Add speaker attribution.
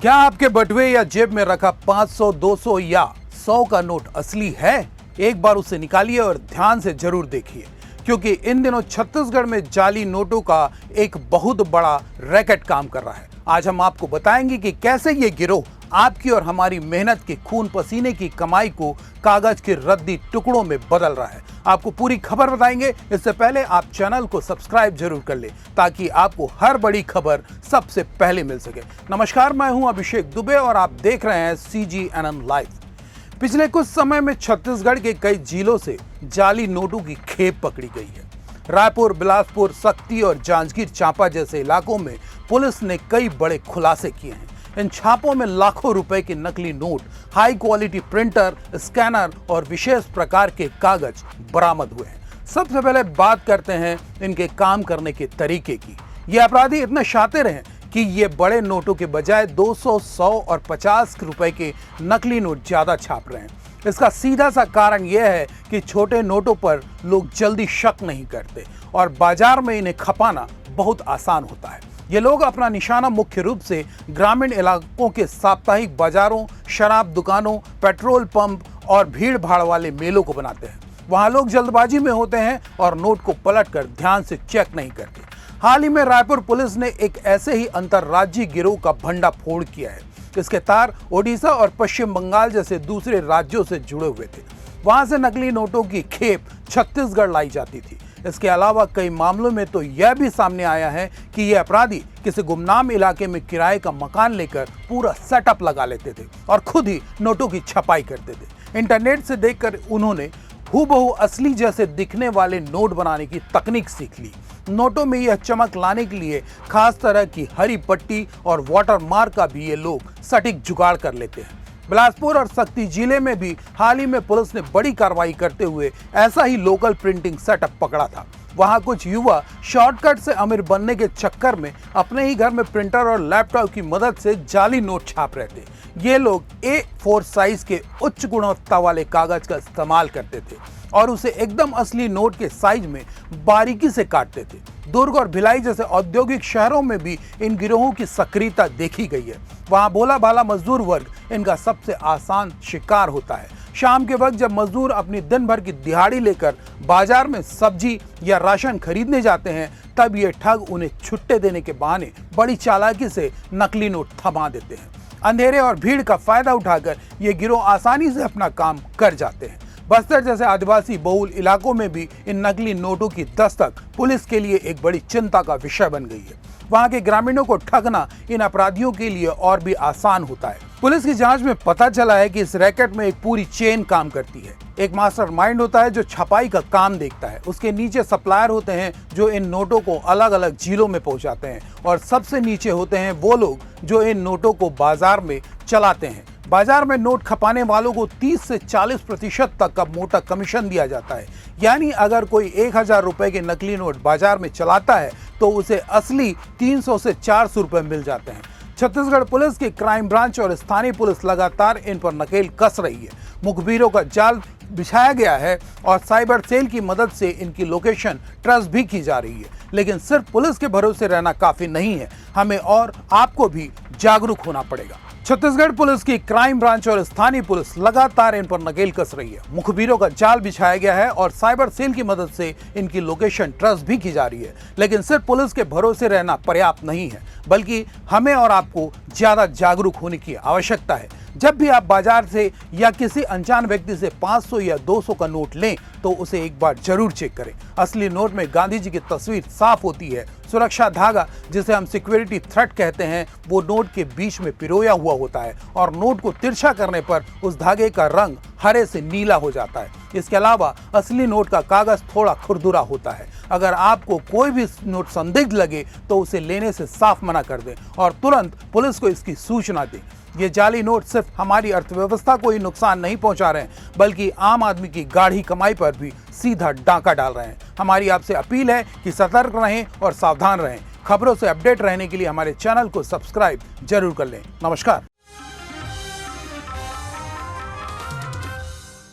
Speaker 1: क्या आपके बटुए या जेब में रखा 500, 200 या 100 का नोट असली है? एक बार उसे निकालिए और ध्यान से जरूर देखिए, क्योंकि इन दिनों छत्तीसगढ़ में जाली नोटों का एक बहुत बड़ा रैकेट काम कर रहा है। आज हम आपको बताएंगे कि कैसे ये गिरोह आपकी और हमारी मेहनत के खून पसीने की कमाई को कागज के रद्दी टुकड़ों में बदल रहा है। आपको पूरी खबर बताएंगे। इससे पहले आप चैनल को सब्सक्राइब जरूर कर ले, ताकि आपको हर बड़ी खबर सबसे पहले मिल सके। नमस्कार, मैं हूं अभिषेक दुबे और आप देख रहे हैं CGNN लाइव। पिछले कुछ समय में छत्तीसगढ़ के कई जिलों से जाली नोटों की खेप पकड़ी गई है। रायपुर, बिलासपुर, सक्ती और जांजगीर चांपा जैसे इलाकों में पुलिस ने कई बड़े खुलासे किए हैं। इन छापों में लाखों रुपए के नकली note, high quality printer, scanner और विशेष प्रकार के कागज बरामद हुए हैं। सबसे पहले बात करते हैं इनके काम करने के तरीके की। ये अपराधी इतने शातिर हैं कि ये बड़े नोटों के बजाय 200, 100 और 50 रुपए के नकली नोट ज्यादा छाप रहे हैं। इसका सीधा सा कारण यह है कि छोटे नोटों पर लोग जल्दी शक नहीं करते और बाजार में इन्हें खपाना बहुत आसान होता है। ये लोग अपना निशाना मुख्य रूप से ग्रामीण इलाकों के साप्ताहिक बाजारों, शराब दुकानों, पेट्रोल पंप और भीड़ भाड़ वाले मेलों को बनाते हैं। वहां लोग जल्दबाजी में होते हैं और नोट को पलटकर ध्यान से चेक नहीं करते। हाल ही में रायपुर पुलिस ने एक ऐसे ही अंतर्राज्यीय गिरोह का भंडाफोड़ किया है। इसके तार ओडिशा और पश्चिम बंगाल जैसे दूसरे राज्यों से जुड़े हुए थे। वहां से नकली नोटों की खेप छत्तीसगढ़ लाई जाती थी। इसके अलावा कई मामलों में तो यह भी सामने आया है कि ये अपराधी किसी गुमनाम इलाके में किराए का मकान लेकर पूरा सेटअप लगा लेते थे और खुद ही नोटों की छपाई करते थे। इंटरनेट से देखकर उन्होंने हूबहू असली जैसे दिखने वाले नोट बनाने की तकनीक सीख ली। नोटों में यह चमक लाने के लिए खास तरह की हरी पट्टी और वाटर मार्क का भी ये लोग सटीक जुगाड़ कर लेते हैं। बिलासपुर और सक्ती जिले में भी हाल ही में पुलिस ने बड़ी कार्रवाई करते हुए ऐसा ही लोकल प्रिंटिंग सेटअप पकड़ा था। वहां कुछ युवा शॉर्टकट से अमीर बनने के चक्कर में अपने ही घर में प्रिंटर और लैपटॉप की मदद से जाली नोट छाप रहे थे। ये लोग A4 साइज के उच्च गुणवत्ता वाले कागज का इस्तेमाल करते थे और उसे एकदम असली नोट के साइज में बारीकी से काटते थे। दुर्ग और भिलाई जैसे औद्योगिक शहरों में भी इन गिरोहों की सक्रियता देखी गई है। वहां भोला भाला मजदूर वर्ग इनका सबसे आसान शिकार होता है। शाम के वक्त जब मजदूर अपनी दिन भर की दिहाड़ी लेकर बाजार में सब्जी या राशन खरीदने जाते हैं, तब ये ठग उन्हें छुट्टे देने के बहाने बड़ी चालाकी से नकली नोट थमा देते हैं। अंधेरे और भीड़ का फायदा उठाकर ये गिरोह आसानी से अपना काम कर जाते हैं। बस्तर जैसे आदिवासी बहुल इलाकों में भी इन नकली नोटों की दस्तक पुलिस के लिए एक बड़ी चिंता का विषय बन गई है। वहां के ग्रामीणों को ठगना इन अपराधियों के लिए और भी आसान होता है। पुलिस की जांच में पता चला है कि इस रैकेट में एक पूरी चेन काम करती है। एक मास्टरमाइंड होता है जो छपाई का काम देखता है। उसके नीचे सप्लायर होते हैं जो इन नोटों को अलग अलग जिलों में पहुंचाते हैं, और सबसे नीचे होते हैं वो लोग जो इन नोटों को बाजार में चलाते हैं। बाजार में नोट खपाने वालों को 30 से 40% तक का मोटा कमीशन दिया जाता है। यानी अगर कोई 1000 रुपए के नकली नोट बाजार में चलाता है तो उसे असली 300 से 400 रुपए मिल जाते हैं। छत्तीसगढ़ पुलिस की क्राइम ब्रांच और स्थानीय पुलिस लगातार इन पर नकेल कस रही है। मुखबिरों का जाल बिछाया गया है और साइबर सेल की मदद से इनकी लोकेशन ट्रेस भी की जा रही है। लेकिन सिर्फ पुलिस के भरोसे रहना काफी नहीं है, हमें और आपको भी जागरूक होना पड़ेगा। छत्तीसगढ़ पुलिस की क्राइम ब्रांच और स्थानीय पुलिस लगातार इन पर नकेल कस रही है। मुखबिरों का जाल बिछाया गया है और साइबर सेल की मदद से इनकी लोकेशन ट्रेस भी की जा रही है। लेकिन सिर्फ पुलिस के भरोसे रहना पर्याप्त नहीं है, बल्कि हमें और आपको ज्यादा जागरूक होने की आवश्यकता है। जब भी आप बाजार से या किसी अनजान व्यक्ति से 500 या 200 का नोट लें तो उसे एक बार जरूर चेक करें। असली नोट में गांधी जी की तस्वीर साफ होती है। सुरक्षा धागा, जिसे हम सिक्योरिटी थ्रेड कहते हैं, वो नोट के बीच में पिरोया हुआ होता है और नोट को तिरछा करने पर उस धागे का रंग हरे से नीला हो जाता है। इसके अलावा असली नोट का कागज थोड़ा खुरदुरा होता है। अगर आपको कोई भी नोट संदिग्ध लगे तो उसे लेने से साफ मना कर दें और तुरंत पुलिस को इसकी सूचना दें। ये जाली नोट सिर्फ हमारी अर्थव्यवस्था को ही नुकसान नहीं पहुंचा रहे हैं, बल्कि आम आदमी की गाढ़ी कमाई पर भी सीधा डांका डाल रहे हैं। हमारी आपसे अपील है कि सतर्क रहें और सावधान रहें। खबरों से अपडेट रहने के लिए हमारे चैनल को सब्सक्राइब जरूर कर लें। नमस्कार।